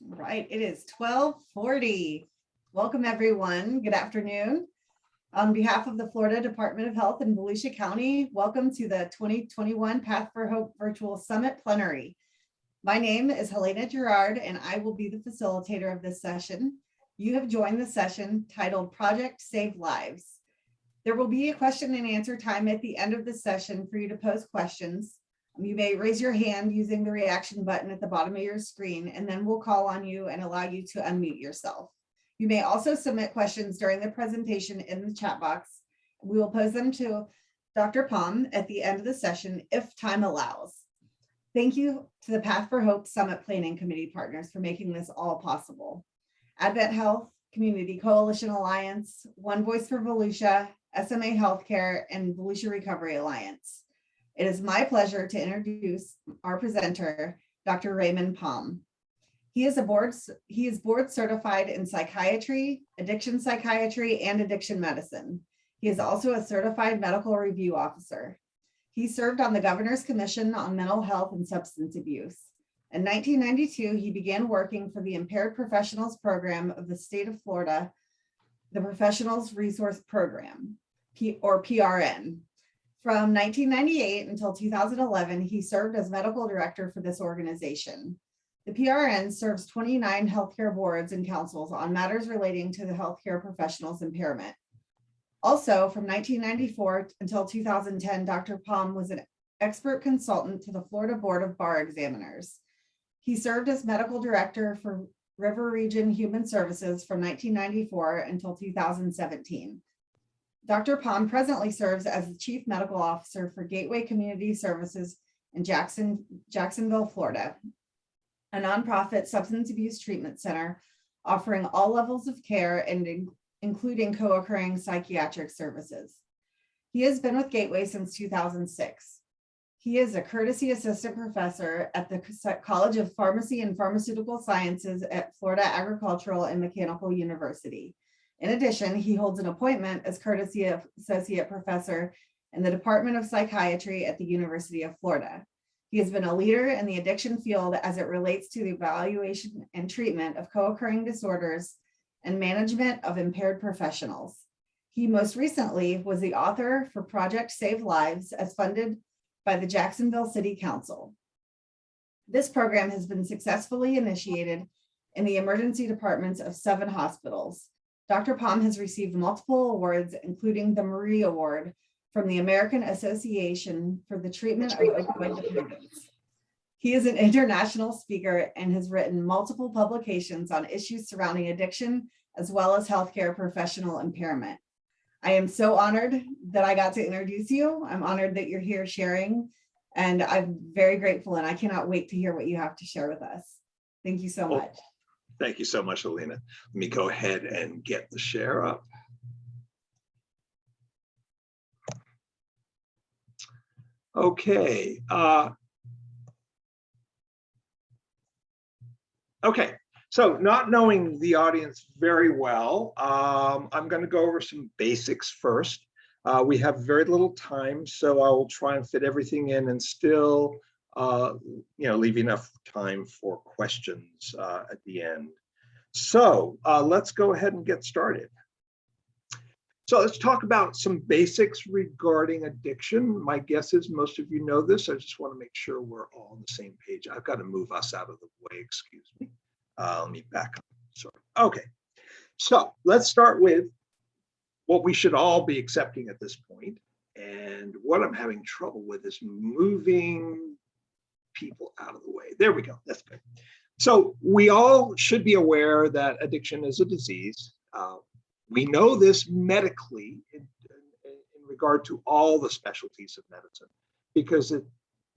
Right, it is 12:40. Welcome everyone. Good afternoon. On behalf of the Florida Department of Health in Volusia County, welcome to the 2021 Path for Hope Virtual Summit Plenary. My name is Helena Gerard and I will be the facilitator of this session. You have joined the session titled Project Save Lives. There will be a question and answer time at the end of the session for you to pose questions. You may raise your hand using the reaction button at the bottom of your screen, and then we'll call on you and allow you to unmute yourself. You may also submit questions during the presentation in the chat box. We will pose them to Dr. Pomm at the end of the session if time allows. Thank you to the Path for Hope Summit Planning Committee partners for making this all possible. Advent Health, Community Coalition Alliance, One Voice for Volusia, SMA Healthcare, and Volusia Recovery Alliance. It is my pleasure to introduce our presenter, Dr. Raymond Pomm. He is board certified in psychiatry, addiction psychiatry, and addiction medicine. He is also a certified medical review officer. He served on the Governor's Commission on Mental Health and Substance Abuse. In 1992, he began working for the Impaired Professionals Program of the state of Florida, the Professionals Resource Program, or PRN. From 1998 until 2011, he served as medical director for this organization. The PRN serves 29 healthcare boards and councils on matters relating to the healthcare professionals' impairment. Also, from 1994 until 2010, Dr. Pomm was an expert consultant to the Florida Board of Bar Examiners. He served as medical director for River Region Human Services from 1994 until 2017. Dr. Pomm presently serves as the Chief Medical Officer for Gateway Community Services in Jacksonville, Florida, a nonprofit substance abuse treatment center offering all levels of care and including co-occurring psychiatric services. He has been with Gateway since 2006. He is a courtesy assistant professor at the College of Pharmacy and Pharmaceutical Sciences at Florida Agricultural and Mechanical University. In addition, he holds an appointment as courtesy associate professor in the Department of Psychiatry at the University of Florida. He has been a leader in the addiction field as it relates to the evaluation and treatment of co-occurring disorders and management of impaired professionals. He most recently was the author for Project Save Lives as funded by the Jacksonville City Council. This program has been successfully initiated in the emergency departments of 7 hospitals. Dr. Pomm has received multiple awards, including the Marie Award from the American Association for the Treatment of Opioid Dependence. He is an international speaker and has written multiple publications on issues surrounding addiction, as well as healthcare professional impairment. I am so honored that I got to introduce you. I'm honored that you're here sharing, and I'm very grateful, and I cannot wait to hear what you have to share with us. Thank you so much. Thank you so much, Alina. Let me go ahead and get the share up. Okay. Okay. So not knowing the audience very well, I'm going to go over some basics first. We have very little time, so I will try and fit everything in and still leave enough time for questions at the end. So let's go ahead and get started. So let's talk about some basics regarding addiction. My guess is most of you know this. I just want to make sure we're all on the same page. I've got to move us out of the way, excuse me. Let me back up. Sorry. Okay, so let's start with what we should all be accepting at this point. And what I'm having trouble with is moving people out of the way. There we go. That's good. So we all should be aware that addiction is a disease. We know this medically in regard to all the specialties of medicine, because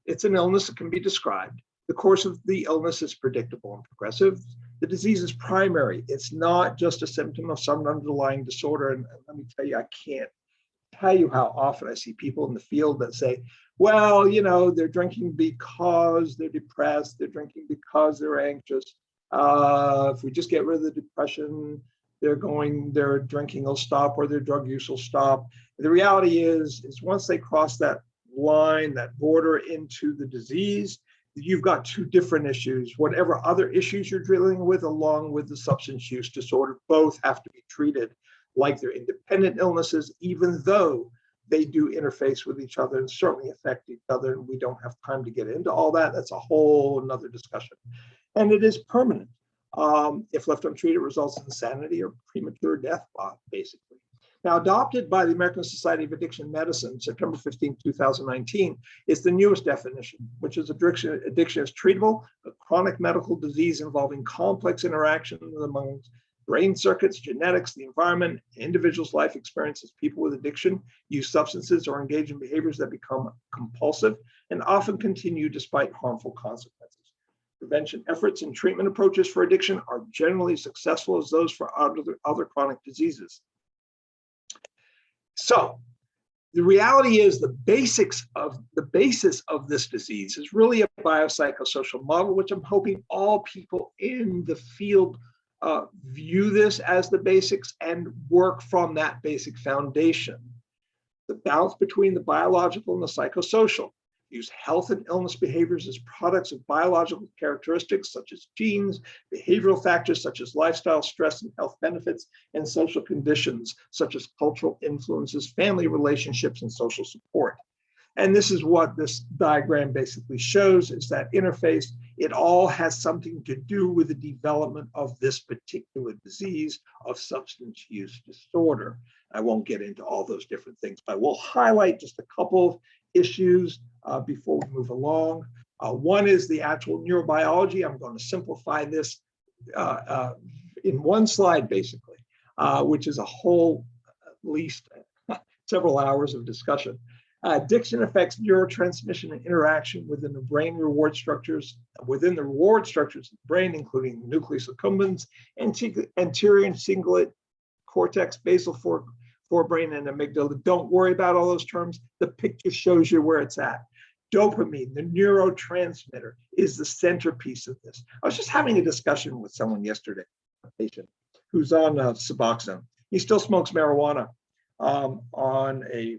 it's an illness that can be described. The course of the illness is predictable and progressive. The disease is primary. It's not just a symptom of some underlying disorder. And let me tell you, I can't tell you how often I see people in the field that say, well, they're drinking because they're depressed. They're drinking because they're anxious. If we just get rid of the depression, their drinking will stop or their drug use will stop. The reality is once they cross that line, that border into the disease, you've got two different issues. Whatever other issues you're dealing with, along with the substance use disorder, both have to be treated like they're independent illnesses, even though they do interface with each other and certainly affect each other. And we don't have time to get into all that. That's a whole another discussion. And it is permanent. If left untreated, results in insanity or premature death, basically. Now, adopted by the American Society of Addiction Medicine, September 15, 2019, is the newest definition, which is addiction is treatable, a chronic medical disease involving complex interactions among brain circuits, genetics, the environment, individuals' life experiences. People with addiction use substances or engage in behaviors that become compulsive and often continue despite harmful consequences. Prevention efforts and treatment approaches for addiction are generally successful as those for other chronic diseases. So the reality is the basis of this disease is really a biopsychosocial model, which I'm hoping all people in the field view this as the basics and work from that basic foundation. The balance between the biological and the psychosocial. Use health and illness behaviors as products of biological characteristics such as genes, behavioral factors such as lifestyle, stress, and health benefits, and social conditions such as cultural influences, family relationships, and social support. And this is what this diagram basically shows, is that interface. It all has something to do with the development of this particular disease of substance use disorder. I won't get into all those different things, but I will highlight just a couple of issues before we move along. One is the actual neurobiology. I'm going to simplify this in one slide, basically, which is a whole, at least several hours of discussion. Addiction affects neurotransmission and interaction within the brain reward structures, within the reward structures of the brain, including the nucleus accumbens, anterior and cingulate cortex, basal forebrain, and amygdala. Don't worry about all those terms. The picture shows you where it's at. Dopamine, the neurotransmitter, is the centerpiece of this. I was just having a discussion with someone yesterday, a patient who's on Suboxone. He still smokes marijuana on a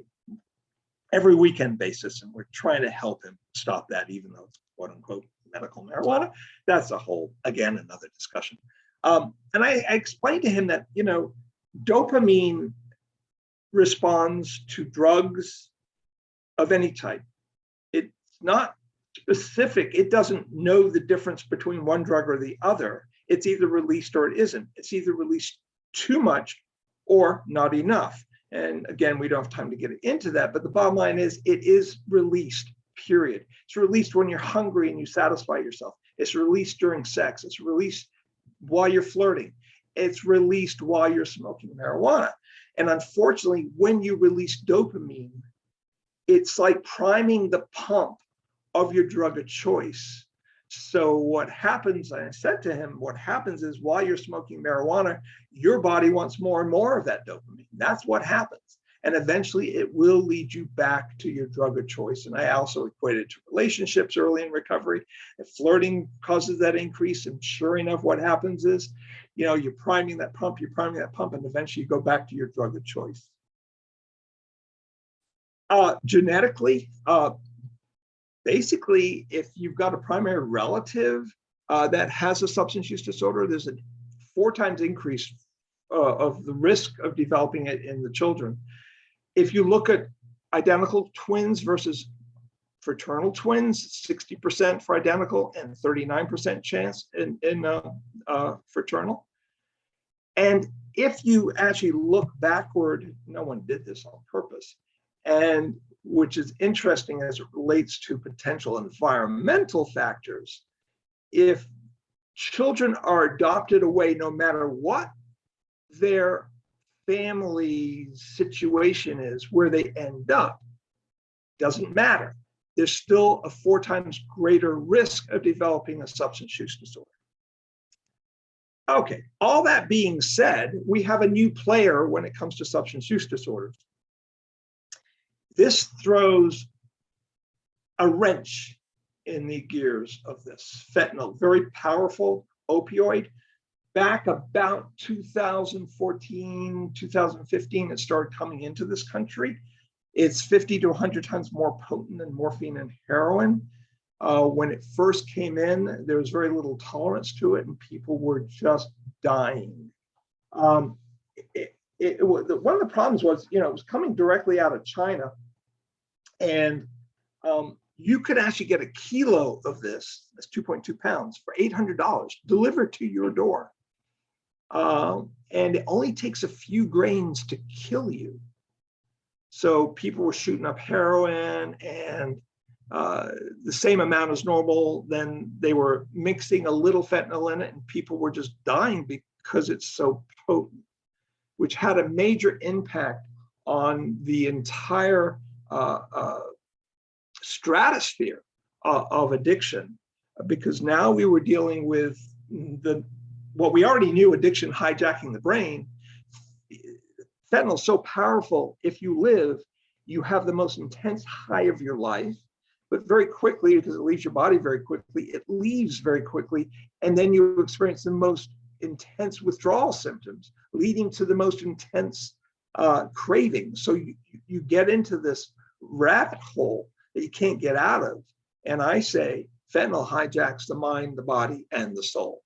every weekend basis, and we're trying to help him stop that, even though it's quote unquote medical marijuana. That's a whole, again, another discussion. And I explained to him that, dopamine responds to drugs of any type. It's not specific. It doesn't know the difference between one drug or the other. It's either released or it isn't. It's either released too much or not enough. And again, we don't have time to get into that, but the bottom line is it is released, period. It's released when you're hungry and you satisfy yourself. It's released during sex. It's released while you're flirting. It's released while you're smoking marijuana. And unfortunately, when you release dopamine, it's like priming the pump of your drug of choice. So what happens, I said to him, what happens is while you're smoking marijuana, your body wants more and more of that dopamine. That's what happens. And eventually it will lead you back to your drug of choice. And I also equated it to relationships early in recovery. If flirting causes that increase, and sure enough, what happens is, you're priming that pump, and eventually you go back to your drug of choice. Genetically, basically, if you've got a primary relative that has a substance use disorder, there's a 4 times increase of the risk of developing it in the children. If you look at identical twins versus fraternal twins, 60% for identical and 39% chance in fraternal. And if you actually look backward, no one did this on purpose, and which is interesting as it relates to potential environmental factors. If children are adopted away, no matter what their family situation is, where they end up, doesn't matter. There's still a 4 times greater risk of developing a substance use disorder. Okay, all that being said, we have a new player when it comes to substance use disorders. This throws a wrench in the gears of this. Fentanyl, very powerful opioid. Back about 2014, 2015, it started coming into this country. It's 50 to 100 times more potent than morphine and heroin. When it first came in, there was very little tolerance to it, and people were just dying. One of the problems was, it was coming directly out of China, and you could actually get a kilo of this, that's 2.2 pounds, for $800 delivered to your door. And it only takes a few grains to kill you. So people were shooting up heroin and the same amount as normal. Then they were mixing a little fentanyl in it, and people were just dying because it's so potent, which had a major impact on the entire stratosphere of addiction, because now we were dealing with what we already knew, addiction hijacking the brain. Fentanyl is so powerful. If you live, you have the most intense high of your life, but very quickly, because it leaves your body very quickly, it leaves very quickly, and then you experience the most intense withdrawal symptoms, leading to the most intense craving. So you get into this rabbit hole that you can't get out of. And I say fentanyl hijacks the mind, the body, and the soul,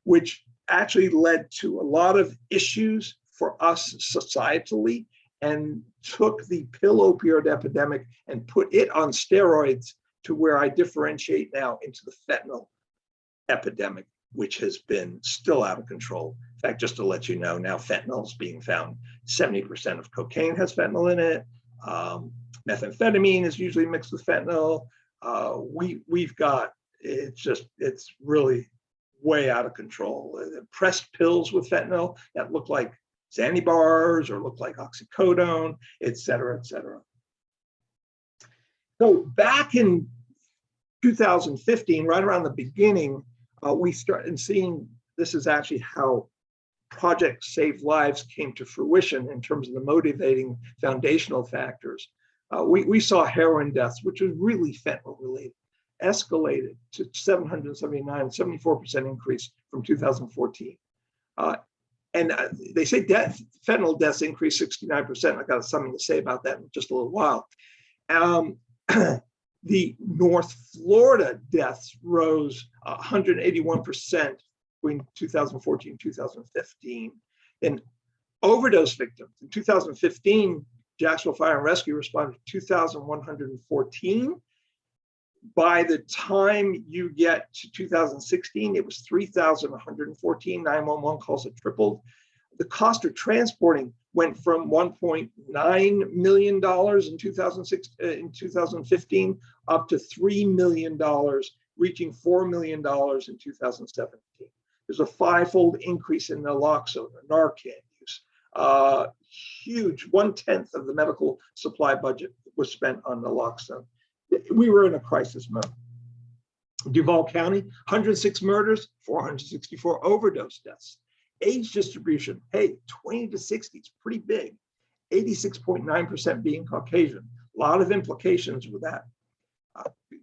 which actually led to a lot of issues for us societally, and took the pill opioid epidemic and put it on steroids, to where I differentiate now into the fentanyl epidemic, which has been still out of control. In fact, just to let you know, now fentanyl is being found, 70% of cocaine has fentanyl in it. Methamphetamine is usually mixed with fentanyl. We've got, it's really way out of control. Pressed pills with fentanyl that look like Xanny bars or look like oxycodone, et cetera, et cetera. So back in 2015, right around the beginning, we started seeing, this is actually how Project Save Lives came to fruition in terms of the motivating foundational factors. We saw heroin deaths, which was really fentanyl related, escalated to 779, 74% increase from 2014. And they say fentanyl deaths increased 69%. I got something to say about that in just a little while. The North Florida deaths rose 181% between 2014 and 2015. And overdose victims, in 2015, Jacksonville Fire and Rescue responded to 2,114. By the time you get to 2016, it was 3,114. 911 calls had tripled. The cost of transporting went from $1.9 million in 2015 up to $3 million, reaching $4 million in 2017. There's a fivefold increase in naloxone, Narcan use. Huge, 1/10 of the medical supply budget was spent on naloxone. We were in a crisis mode. Duval County, 106 murders, 464 overdose deaths. Age distribution, hey, 20 to 60 is pretty big. 86.9% being Caucasian. A lot of implications with that.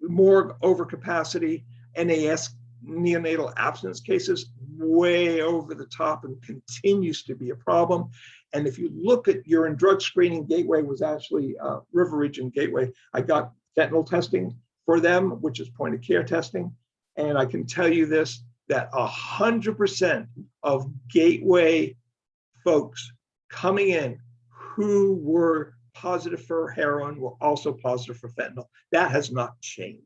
Morgue overcapacity, NAS, neonatal abstinence cases, way over the top and continues to be a problem. And if you look at urine drug screening, Gateway was actually River Region Gateway. I got fentanyl testing for them, which is point of care testing. And I can tell you this, that 100% of Gateway folks coming in who were positive for heroin were also positive for fentanyl. That has not changed.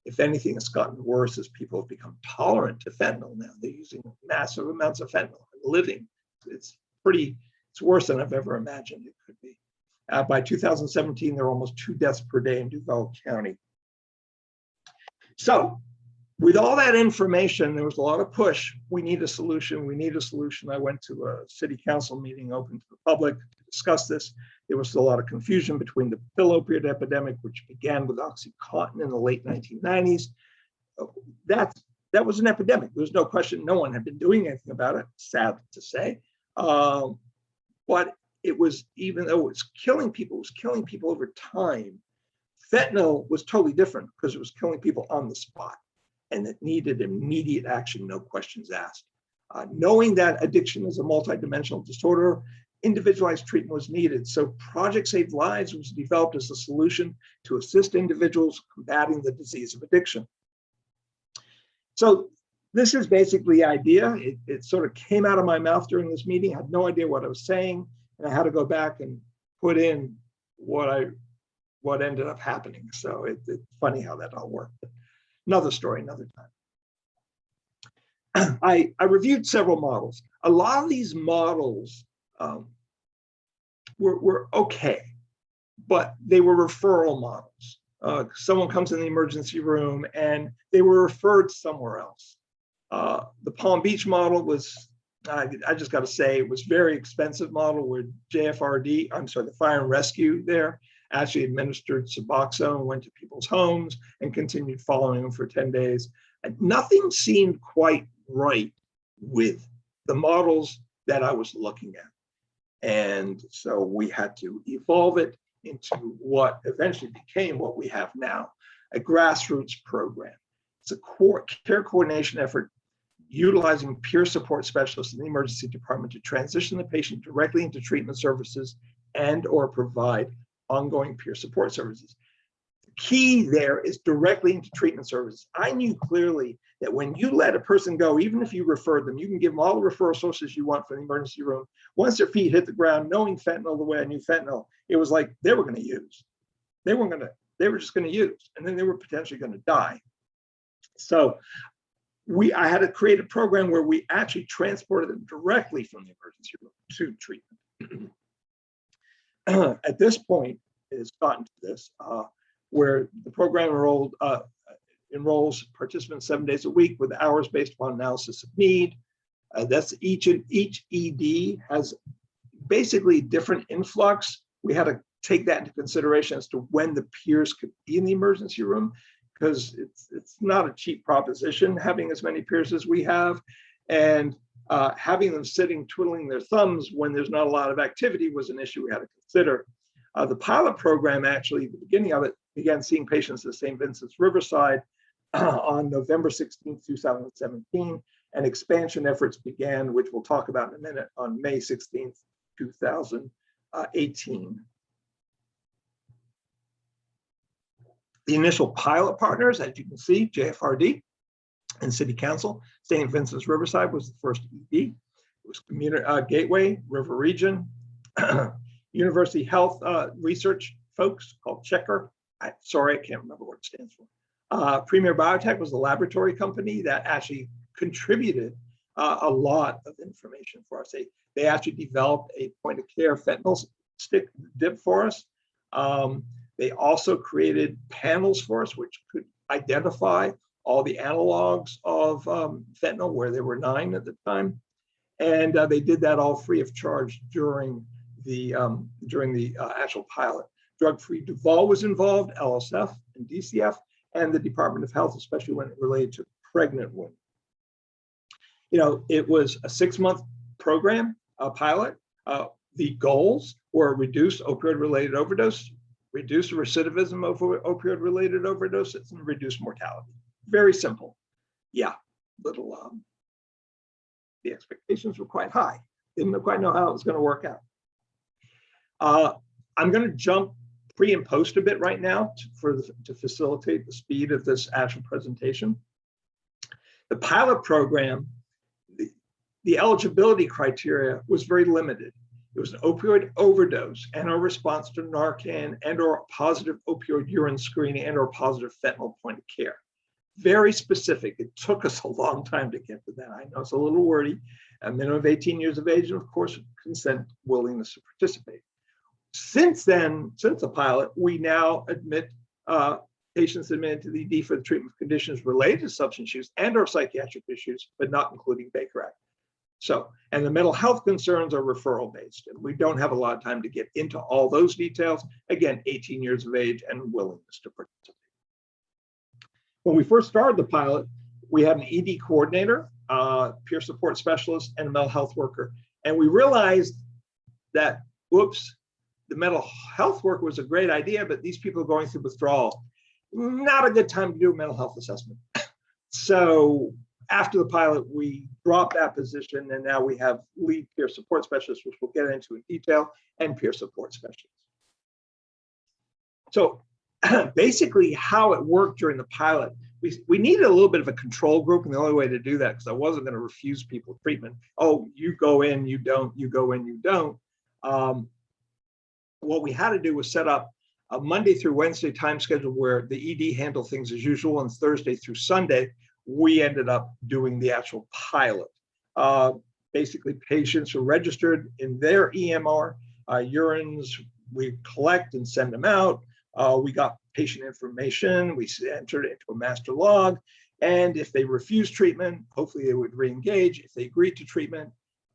If anything, it's gotten worse as people have become tolerant to fentanyl now. They're using massive amounts of fentanyl and living. It's worse than I've ever imagined it could be. By 2017, there were almost 2 deaths per day in Duval County. So with all that information, there was a lot of push. We need a solution. We need a solution. I went to a city council meeting open to the public to discuss this. There was a lot of confusion between the pill opioid epidemic, which began with OxyContin in the late 1990s. That was an epidemic. There was no question. No one had been doing anything about it, sad to say. But it was, even though it was killing people over time. Fentanyl was totally different because it was killing people on the spot, and it needed immediate action, no questions asked. Knowing that addiction is a multidimensional disorder, individualized treatment was needed. So Project Save Lives was developed as a solution to assist individuals combating the disease of addiction. So this is basically the idea. It sort of came out of my mouth during this meeting. I had no idea what I was saying, and I had to go back and put in what ended up happening. So it's funny how that all worked. Another story, another time. I reviewed several models. A lot of these models were okay, but they were referral models. Someone comes in the emergency room and they were referred somewhere else. The Palm Beach model was, I just got to say, it was very expensive model where JFRD, I'm sorry, the fire and rescue there actually administered Suboxone, went to people's homes and continued following them for 10 days. And nothing seemed quite right with the models that I was looking at. And so we had to evolve it into what eventually became what we have now, a grassroots program. It's a care coordination effort utilizing peer support specialists in the emergency department to transition the patient directly into treatment services and or provide ongoing peer support services. The key there is directly into treatment services. I knew clearly that when you let a person go, even if you refer them, you can give them all the referral sources you want for the emergency room. Once their feet hit the ground, knowing fentanyl the way I knew fentanyl, it was like they were going to use. They were just going to use, and then they were potentially going to die. So I had to create a program where we actually transported them directly from the emergency room to treatment. At this point, it has gotten to this, where the program enrolls participants 7 days a week with hours based upon analysis of need. That's each ED has basically different influx. We had to take that into consideration as to when the peers could be in the emergency room, because it's not a cheap proposition having as many peers as we have, and having them sitting twiddling their thumbs when there's not a lot of activity was an issue we had to consider. The pilot program, actually, the beginning of it, began seeing patients at St. Vincent's Riverside on November 16, 2017, and expansion efforts began, which we'll talk about in a minute, on May 16, 2018. The initial pilot partners, as you can see, JFRD and City Council. St. Vincent's Riverside was the first ED. It was Community Gateway, River Region, University Health Research folks called Checker. Sorry, I can't remember what it stands for. Premier Biotech was the laboratory company that actually contributed a lot of information for us. They actually developed a point of care fentanyl stick dip for us. They also created panels for us, which could identify all the analogs of fentanyl, where there were 9 at the time. And they did that all free of charge during the actual pilot. Drug-Free Duval was involved, LSF and DCF, and the Department of Health, especially when it related to pregnant women. You know, it was a 6-month program, a pilot. The goals were reduce opioid-related overdose, reduce recidivism of opioid-related overdoses, and reduce mortality. Very simple. Yeah, little. The expectations were quite high. Didn't quite know how it was going to work out. I'm going to jump pre and post a bit right now to facilitate the speed of this actual presentation. The pilot program, the eligibility criteria was very limited. It was an opioid overdose and a response to Narcan and or positive opioid urine screening and or positive fentanyl point of care. Very specific. It took us a long time to get to that. I know it's a little wordy. A minimum of 18 years of age and of course consent, willingness to participate. Since then, since the pilot, we now admit patients admitted to the ED for the treatment of conditions related to substance use and or psychiatric issues, but not including Baker Act. So, and the mental health concerns are referral based, and we don't have a lot of time to get into all those details. Again, 18 years of age and willingness to participate. When we first started the pilot, we had an ED coordinator, peer support specialist, and a mental health worker. And we realized that, whoops, the mental health work was a great idea, but these people are going through withdrawal. Not a good time to do a mental health assessment. So after the pilot, we dropped that position, and now we have lead peer support specialists, which we'll get into in detail, and peer support specialists. So basically how it worked during the pilot, we needed a little bit of a control group, and the only way to do that, because I wasn't going to refuse people treatment. Oh, you go in, you don't, you go in, you don't. What we had to do was set up a Monday through Wednesday time schedule where the ED handled things as usual, and Thursday through Sunday, we ended up doing the actual pilot. Basically, patients are registered in their EMR, urines we collect and send them out. We got patient information, we entered it into a master log, and if they refuse treatment, hopefully they would re-engage. If they agreed to treatment,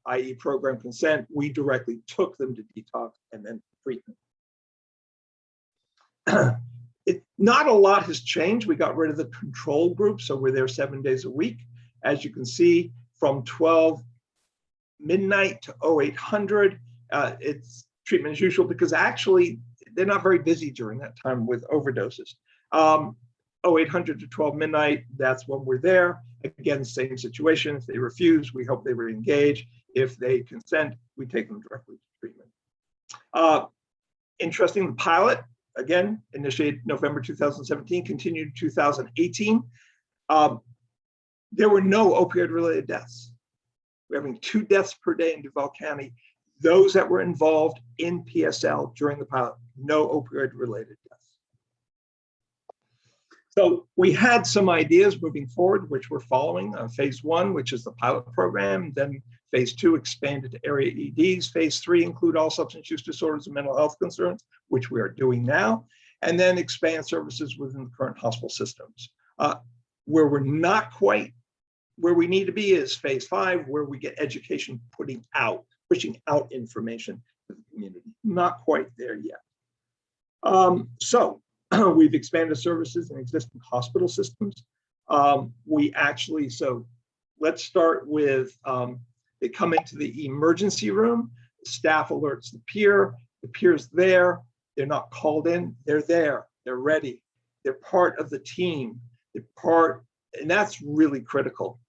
i.e. program consent, we directly took them to detox and then treatment. Not a lot has changed. We got rid of the control group, so we're there 7 days a week. As you can see, from 12 midnight to 0800, it's treatment as usual, because actually they're not very busy during that time with overdoses. 0800 to 12 midnight, that's when we're there. Again, same situation. If they refuse, we hope they re-engage. If they consent, we take them directly to treatment. Interesting, the pilot, again, initiated November 2017, continued 2018. There were no opioid-related deaths. We're having 2 deaths per day in Duval County. Those that were involved in PSL during the pilot, no opioid-related deaths. So we had some ideas moving forward, which we're following. Phase 1, which is the pilot program, then Phase 2 expanded to area EDs. Phase 3 include all substance use disorders and mental health concerns, which we are doing now, and then expand services within the current hospital systems. Where we're not quite where we need to be is Phase 5, where we get education pushing out information to the community. Not quite there yet. So we've expanded services in existing hospital systems. So let's start with, they come into the emergency room, staff alerts the peer's there, they're not called in, they're there, they're ready, they're part of the team, and that's really critical.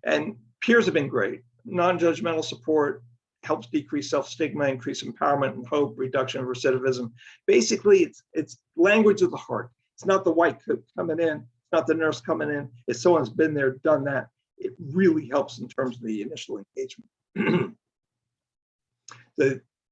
And peers have been great. Non-judgmental support helps decrease self-stigma, increase empowerment and hope, reduction of recidivism. Basically, it's language of the heart. It's not the white coat coming in, it's not the nurse coming in. If someone's been there, done that, it really helps in terms of the initial engagement.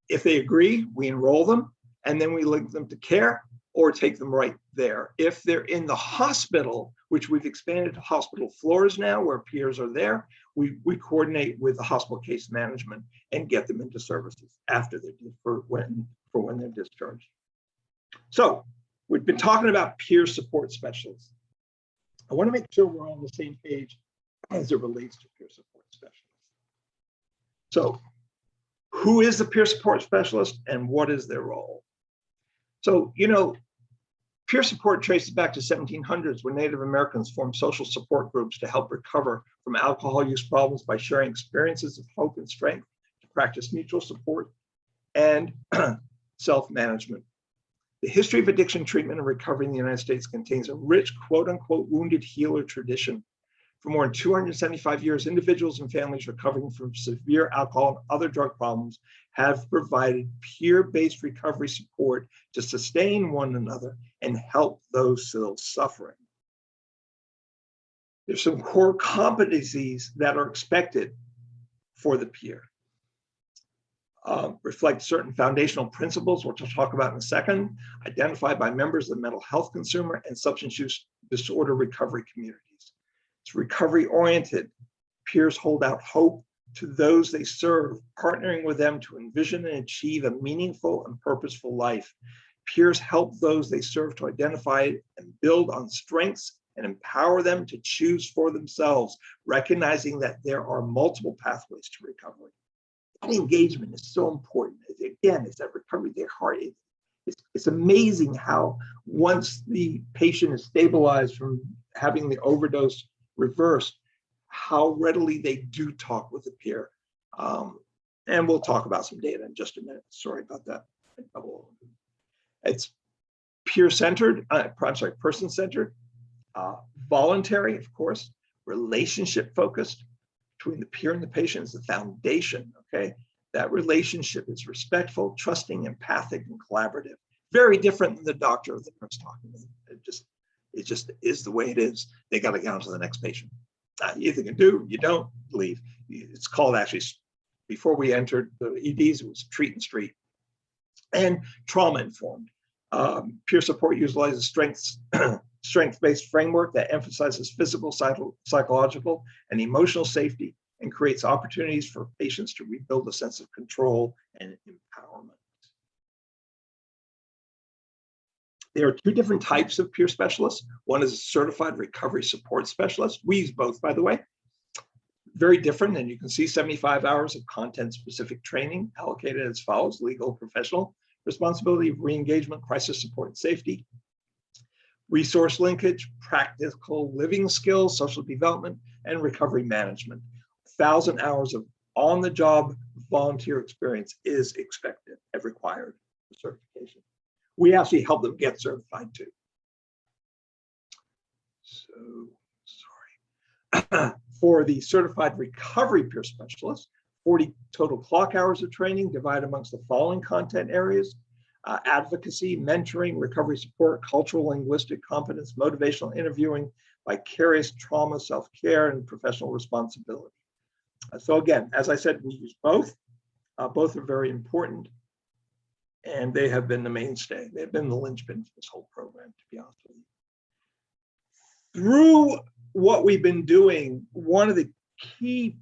If they agree, we enroll them, and then we link them to care or take them right there. If they're in the hospital, which we've expanded to hospital floors now where peers are there, we coordinate with the hospital case management and get them into services after for when they're discharged. So we've been talking about peer support specialists. I want to make sure we're on the same page as it relates to peer support specialists. So who is the peer support specialist and what is their role? So, peer support traces back to 1700s when Native Americans formed social support groups to help recover from alcohol use problems by sharing experiences of hope and strength, to practice mutual support and self-management. The history of addiction treatment and recovery in the United States contains a rich, quote unquote, wounded healer tradition. For more than 275 years, individuals and families recovering from severe alcohol and other drug problems have provided peer-based recovery support to sustain one another and help those still suffering. There's some core competencies that are expected for the peer. Reflect certain foundational principles, which I'll talk about in a second, identified by members of the mental health consumer and substance use disorder recovery communities. It's recovery-oriented. Peers hold out hope to those they serve, partnering with them to envision and achieve a meaningful and purposeful life. Peers help those they serve to identify and build on strengths and empower them to choose for themselves, recognizing that there are multiple pathways to recovery. That engagement is so important. Again, it's that recovery, their heart. It's amazing how once the patient is stabilized from having the overdose reversed, how readily they do talk with the peer. And we'll talk about some data in just a minute. Sorry about that. It's peer-centered, person-centered, voluntary, of course, relationship-focused, between the peer and the patient is the foundation, okay? That relationship is respectful, trusting, empathic, and collaborative. Very different than the doctor or the nurse talking to them. It just is the way it is. They got to get on to the next patient. You either can do, you don't, leave. It's called, actually, before we entered the EDs, it was treat and street. And trauma informed. Peer support utilizes strength-based framework that emphasizes physical, psychological, and emotional safety, and creates opportunities for patients to rebuild a sense of control and empowerment. There are two different types of peer specialists. One is a certified recovery support specialist. We use both, by the way. Very different, and you can see 75 hours of content-specific training allocated as follows: legal, professional responsibility, re-engagement, crisis support, and safety, resource linkage, practical living skills, social development, and recovery management. 1,000 hours of on-the-job volunteer experience is expected and required for certification. We actually help them get certified too. So, sorry. For the certified recovery peer specialist, 40 total clock hours of training divided amongst the following content areas: advocacy, mentoring, recovery support, cultural linguistic competence, motivational interviewing, vicarious trauma, self-care, and professional responsibility. So again, as I said, we use both. Both are very important, and they have been the mainstay. They've been the linchpin for this whole program, to be honest with you. Through what we've been doing, one of the key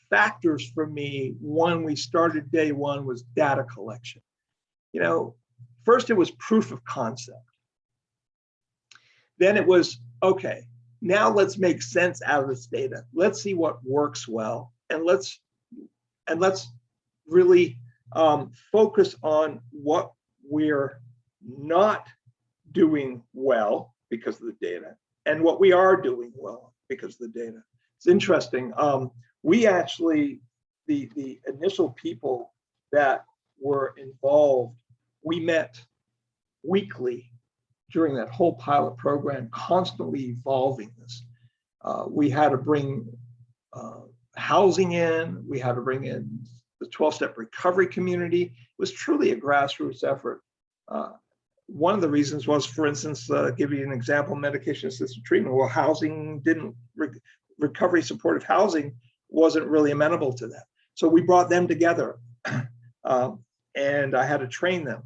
factors for me when we started day one was data collection. You know, first it was proof of concept. Then it was, okay, now let's make sense out of this data. Let's see what works well, and let's really focus on what we're not doing well because of the data, and what we are doing well because of the data. It's interesting. We actually, the initial people that were involved, we met weekly during that whole pilot program, constantly evolving this. We had to bring housing in, we had to bring in the 12-step recovery community. It was truly a grassroots effort. One of the reasons was, for instance, give you an example, medication-assisted treatment. Well, housing didn't, recovery supportive housing wasn't really amenable to that. So we brought them together, and I had to train them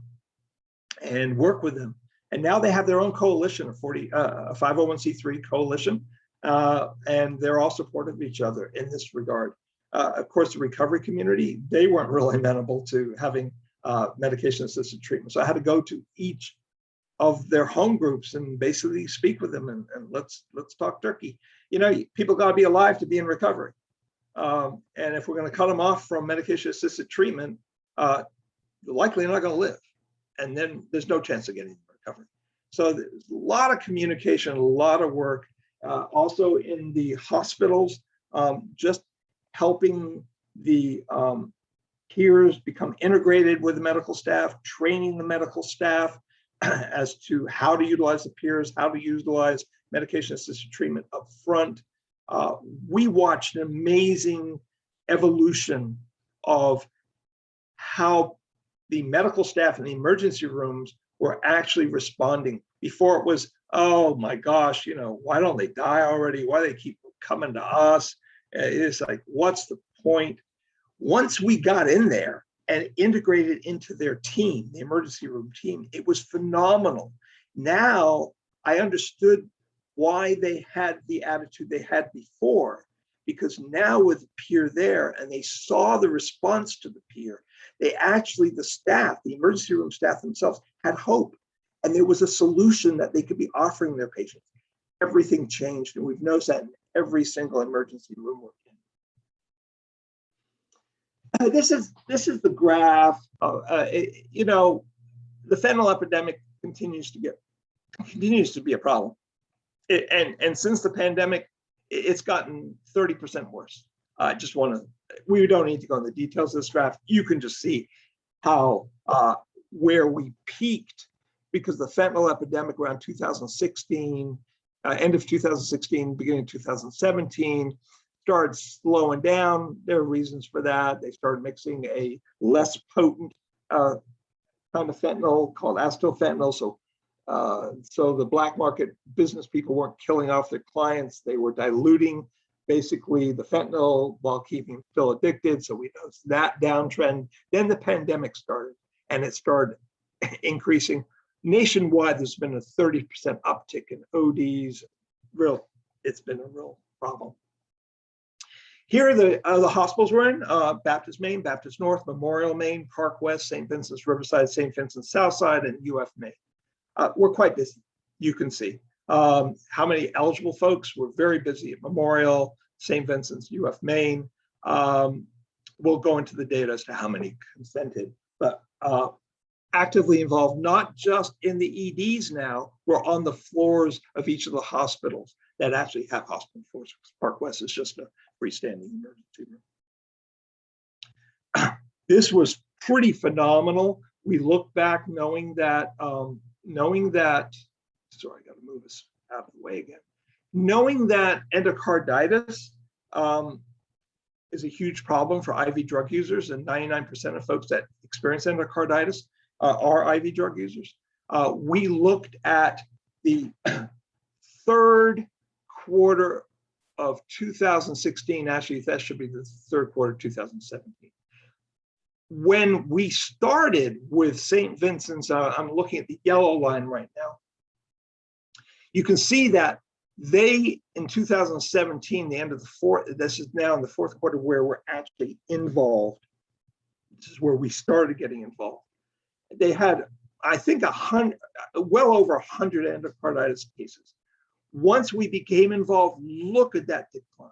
and work with them. And now they have their own coalition, a 501c3 coalition, and they're all supportive of each other in this regard. Of course, the recovery community, they weren't really amenable to having medication-assisted treatment. So I had to go to each of their home groups and basically speak with them and let's talk turkey. You know, people got to be alive to be in recovery. And if we're going to cut them off from medication-assisted treatment, likely they're not going to live. And then there's no chance of getting recovery. So there's a lot of communication, a lot of work. Also in the hospitals, just helping the peers become integrated with the medical staff, training the medical staff as to how to utilize the peers, how to utilize medication-assisted treatment up front. We watched an amazing evolution of how the medical staff in the emergency rooms were actually responding. Before it was, oh my gosh, you know, why don't they die already? Why do they keep coming to us? It's like, what's the point? Once we got in there and integrated into their team, the emergency room team, it was phenomenal. Now I understood why they had the attitude they had before, because now with the peer there and they saw the response to the peer, they actually, the staff, the emergency room staff themselves had hope, and there was a solution that they could be offering their patients. Everything changed, and we've noticed that in every single emergency room we're in. This is the graph. You know, the fentanyl epidemic continues to be a problem, and since the pandemic, it's gotten 30% worse. I just want to. We don't need to go into the details of this graph. You can just see how where we peaked, because the fentanyl epidemic around 2016, end of 2016, beginning of 2017, started slowing down. There are reasons for that. They started mixing a less potent kind of fentanyl called acetylfentanyl. So the black market business people weren't killing off their clients. They were diluting basically the fentanyl while keeping them still addicted. So we noticed that downtrend. Then the pandemic started, and it started increasing. Nationwide, there's been a 30% uptick in ODs. It's been a real problem. Here are the hospitals we're in: Baptist Maine, Baptist North, Memorial Maine, Park West, St. Vincent's Riverside, St. Vincent's Southside, and UF Maine. We're quite busy, you can see. How many eligible folks? We're very busy at Memorial, St. Vincent's, UF Maine. We'll go into the data as to how many consented, but actively involved, not just in the EDs now, we're on the floors of each of the hospitals that actually have hospital floors. Park West is just a freestanding emergency room. This was pretty phenomenal. We look back knowing that, sorry, I got to move this out of the way again. Knowing that endocarditis is a huge problem for IV drug users, and 99% of folks that experience endocarditis are IV drug users. We looked at the third quarter of 2016. Actually, that should be the third quarter of 2017. When we started with St. Vincent's, I'm looking at the yellow line right now. You can see that they, in 2017, the end of the fourth, this is now in the fourth quarter where we're actually involved. This is where we started getting involved. They had, I think, well over 100 endocarditis cases. Once we became involved, look at that decline.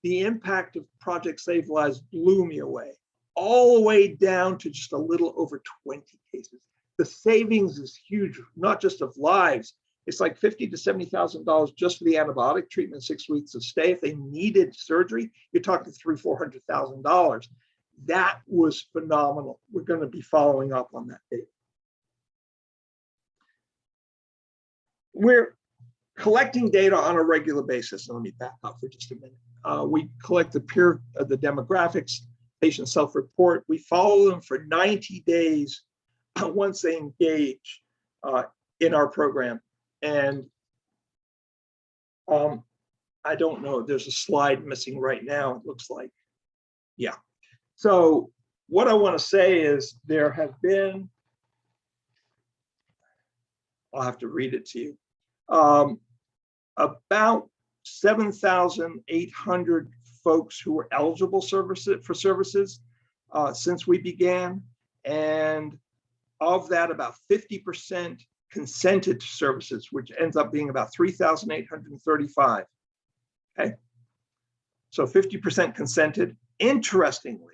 The impact of Project Save Lives blew me away, all the way down to just a little over 20 cases. The savings is huge, not just of lives. It's like $50,000 to $70,000 just for the antibiotic treatment, 6 weeks of stay. If they needed surgery, you're talking $300,000 to $400,000. That was phenomenal. We're going to be following up on that data. We're collecting data on a regular basis. Let me back up for just a minute. We collect the demographics, patient self-report. We follow them for 90 days once they engage in our program. And I don't know, there's a slide missing right now, it looks like. Yeah. So what I want to say is there have been, I'll have to read it to you, about 7,800 folks who were eligible for services since we began. And of that, about 50% consented to services, which ends up being about 3,835. Okay. So 50% consented. Interestingly,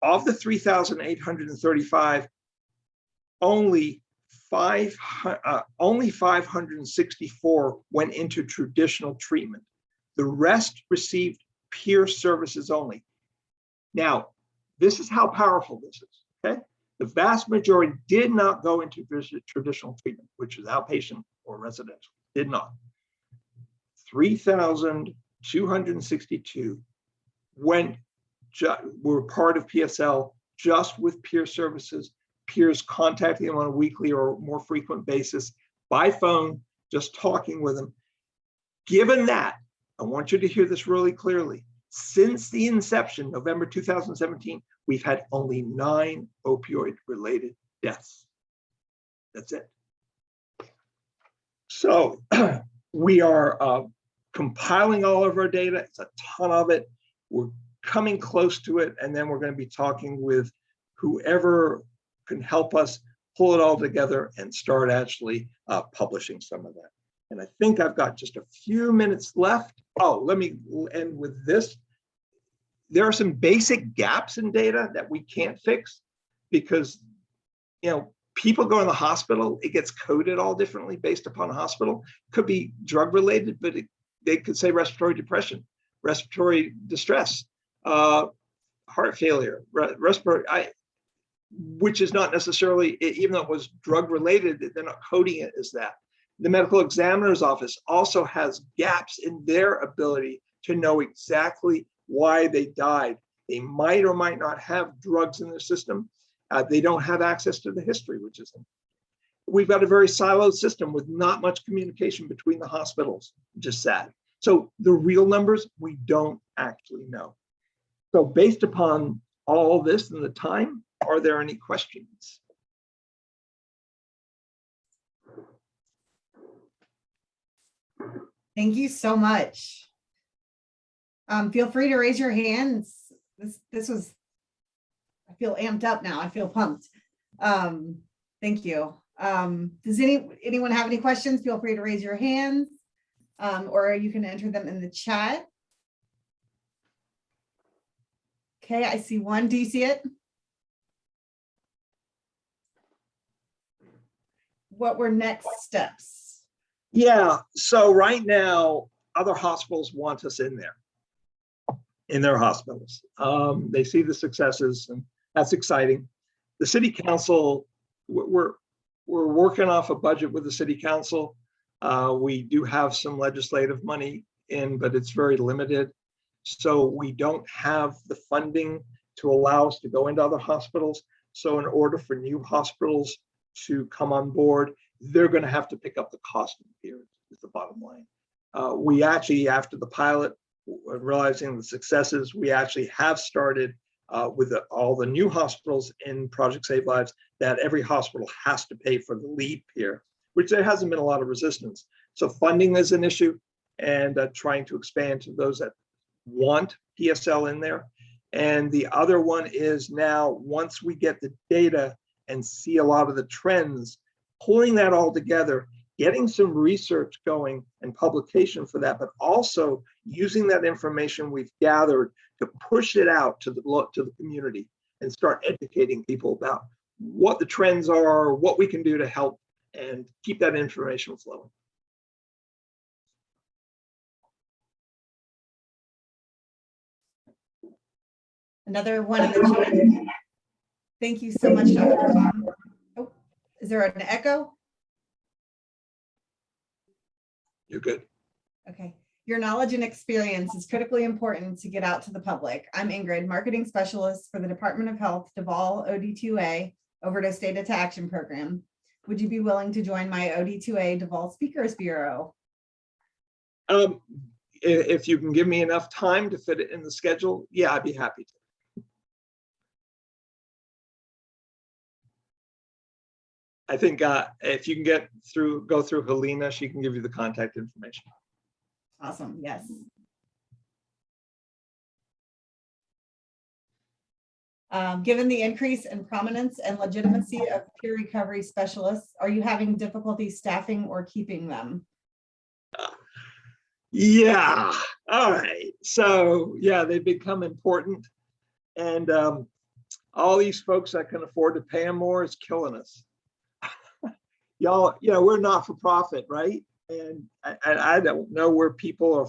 of the 3,835, only 564 went into traditional treatment. The rest received peer services only. Now, this is how powerful this is, okay? The vast majority did not go into traditional treatment, which is outpatient or residential, did not. 3,262 were part of PSL just with peer services, peers contacting them on a weekly or more frequent basis by phone, just talking with them. Given that, I want you to hear this really clearly. Since the inception, November 2017, we've had only 9 opioid-related deaths. That's it. So we are compiling all of our data. It's a ton of it. We're coming close to it, and then we're going to be talking with whoever can help us pull it all together and start actually publishing some of that. And I think I've got just a few minutes left. Oh, let me end with this. There are some basic gaps in data that we can't fix because, you know, people go in the hospital, it gets coded all differently based upon a hospital. Could be drug related, but they could say respiratory depression, respiratory distress, heart failure, respiratory, which is not necessarily, even though it was drug related, they're not coding it as that. The medical examiner's office also has gaps in their ability to know exactly why they died. They might or might not have drugs in their system. They don't have access to the history, which is, we've got a very siloed system with not much communication between the hospitals, which is sad. So the real numbers, we don't actually know. So based upon all this and the time, are there any questions? Thank you so much. Feel free to raise your hands. This was, I feel amped up now. I feel pumped. Thank you. Does anyone have any questions? Feel free to raise your hands, or you can enter them in the chat. Okay, I see one. Do you see it? What were next steps? Yeah, so right now, other hospitals want us in their hospitals. They see the successes, and that's exciting. The city council, we're working off a budget with the city council. We do have some legislative money in, but it's very limited. So we don't have the funding to allow us to go into other hospitals. So in order for new hospitals to come on board, they're going to have to pick up the cost of the peers, is the bottom line. We actually, after the pilot, realizing the successes, we actually have started with all the new hospitals in Project Save Lives, that every hospital has to pay for the lead peer, which there hasn't been a lot of resistance. So funding is an issue, and trying to expand to those that want PSL in there. And the other one is now, once we get the data and see a lot of the trends, pulling that all together, getting some research going and publication for that, but also using that information we've gathered to push it out to the community and start educating people about what the trends are, what we can do to help and keep that information flowing. Another one in the chat. Thank you so much, Dr. Pomm. Oh, is there an echo? You're good. Okay. Your knowledge and experience is critically important to get out to the public. I'm Ingrid, marketing specialist for the Department of Health Duval OD2A Overdose Data to Action Program. Would you be willing to join my OD2A Duval Speakers Bureau? If you can give me enough time to fit it in the schedule, yeah, I'd be happy to. I think if you can go through Helena, she can give you the contact information. Awesome, yes. Given the increase in prominence and legitimacy of peer recovery specialists, are you having difficulty staffing or keeping them? Yeah, all right. So yeah, they've become important. And all these folks that can afford to pay them more is killing us. Y'all, we're not for profit, right? And I don't know where people are.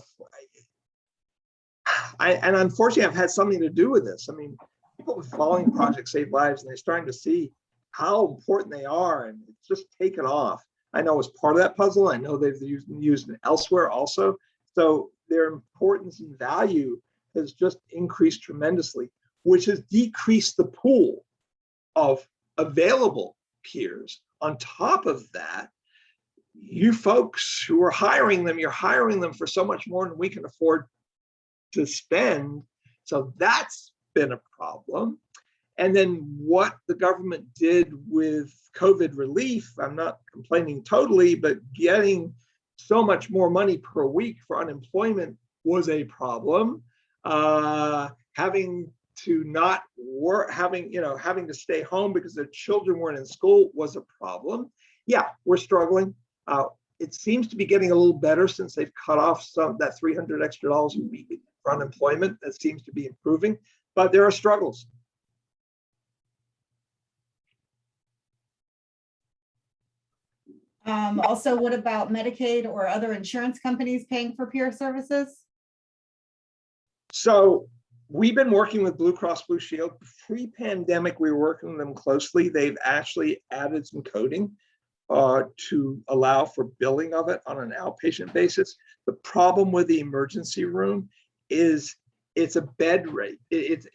And unfortunately, I've had something to do with this. I mean, people are following Project Save Lives, and they're starting to see how important they are, and it's just taken off. I know as part of that puzzle, I know they've used it elsewhere also. So their importance and value has just increased tremendously, which has decreased the pool of available peers. On top of that, you folks who are hiring them, you're hiring them for so much more than we can afford to spend. So that's been a problem. And then what the government did with COVID relief, I'm not complaining totally, but getting so much more money per week for unemployment was a problem. Having to not work, having to stay home because their children weren't in school was a problem. Yeah, we're struggling. It seems to be getting a little better since they've cut off that $300 extra a week for unemployment. That seems to be improving, but there are struggles. Also, what about Medicaid or other insurance companies paying for peer services? So we've been working with Blue Cross Blue Shield. Pre-pandemic, we were working with them closely. They've actually added some coding to allow for billing of it on an outpatient basis. The problem with the emergency room is it's a bed rate. It's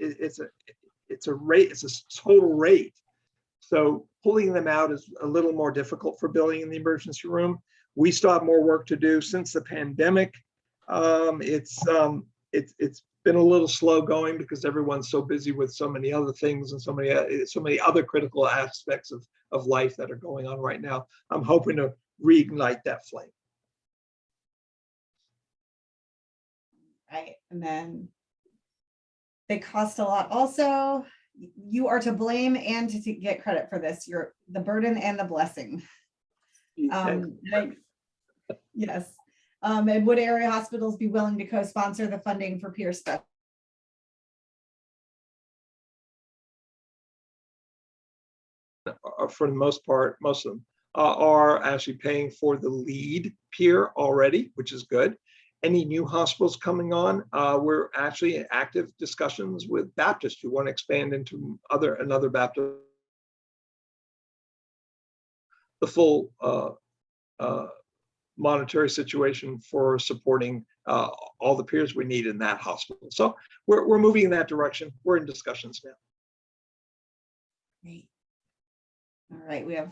a rate, it's a total rate. So pulling them out is a little more difficult for billing in the emergency room. We still have more work to do since the pandemic. It's been a little slow going because everyone's so busy with so many other things and so many other critical aspects of life that are going on right now. I'm hoping to reignite that flame. Right, and then they cost a lot. Also, you are to blame and to get credit for this. You're the burden and the blessing. Yes. And would area hospitals be willing to co-sponsor the funding for peer stuff? For the most part, most of them are actually paying for the lead peer already, which is good. Any new hospitals coming on, we're actually in active discussions with Baptist who want to expand into another Baptist. The full monetary situation for supporting all the peers we need in that hospital. So we're moving in that direction. We're in discussions now. Great. All right, we have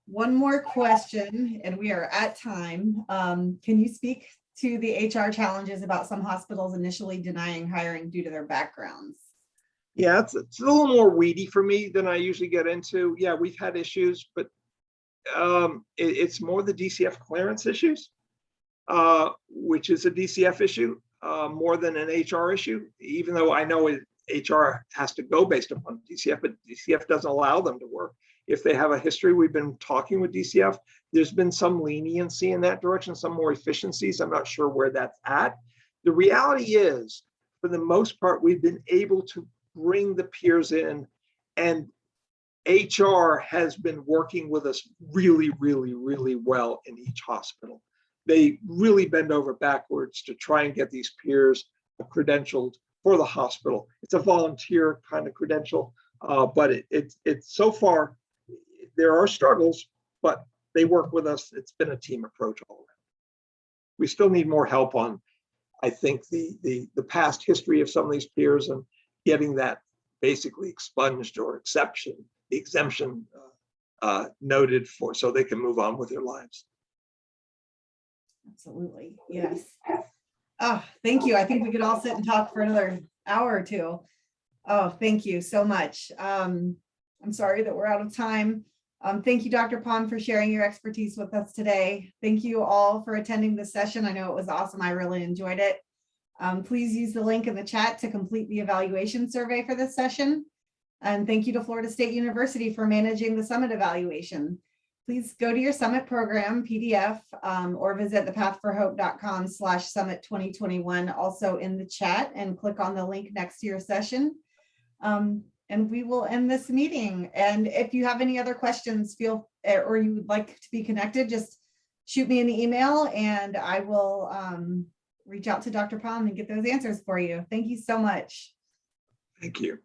one more question and we are at time. Can you speak to the HR challenges about some hospitals initially denying hiring due to their backgrounds? Yeah, it's a little more weedy for me than I usually get into. Yeah, we've had issues, but it's more the DCF clearance issues, which is a DCF issue more than an HR issue, even though I know HR has to go based upon DCF, but DCF doesn't allow them to work. If they have a history, we've been talking with DCF, there's been some leniency in that direction, some more efficiencies. I'm not sure where that's at. The reality is, for the most part, we've been able to bring the peers in, and HR has been working with us really, really, really well in each hospital. They really bend over backwards to try and get these peers credentialed for the hospital. It's a volunteer kind of credential, but it's so far, there are struggles, but they work with us. It's been a team approach all around. We still need more help on, I think, the past history of some of these peers and getting that basically expunged or the exemption noted for, so they can move on with their lives. Absolutely, yes. Oh, thank you. I think we could all sit and talk for another hour or two. Oh, thank you so much. I'm sorry that we're out of time. Thank you, Dr. Pomm, for sharing your expertise with us today. Thank you all for attending this session. I know it was awesome. I really enjoyed it. Please use the link in the chat to complete the evaluation survey for this session. And thank you to Florida State University for managing the summit evaluation. Please go to your summit program PDF or visit thepathforhope.com/summit2021 also in the chat and click on the link next to your session. And we will end this meeting. And if you have any other questions, or you would like to be connected, just shoot me an email and I will reach out to Dr. Pomm and get those answers for you. Thank you so much. Thank you.